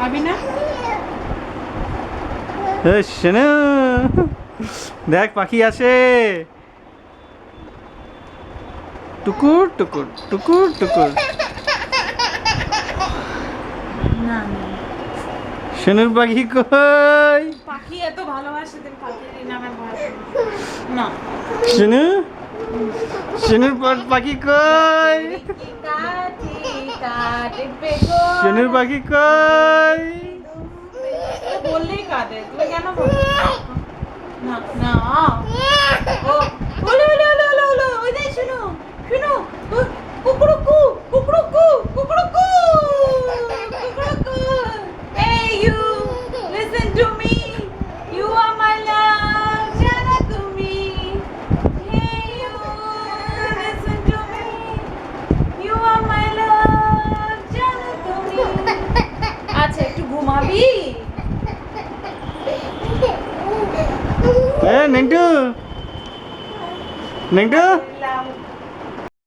পাবি না? শোনো, দেখ পাখি আছে। টুকুর টুকুর টুকুর টুকুর। না সোনুর পাখি কই? পাখি এত ভালোবাসে তুমি পাখির নামে ভয় না। সোনু, সোনুর পাখি কই? সোনুর পাখি কই? বললেই কাঁদে, তুমি কেন বলো? না না ও ওলো ওলো ওলো ওলো ওলো ওই দেখ শুনো শুনো কুকুরকু কুকুরকু কুকুরকু কুকুরকু hey you listen to me you are my love জানা তুমি hey you listen to me you are my love জানা তুমি আচ্ছা একটু ঘুমাবি নেংটু, নেংটু। লাভ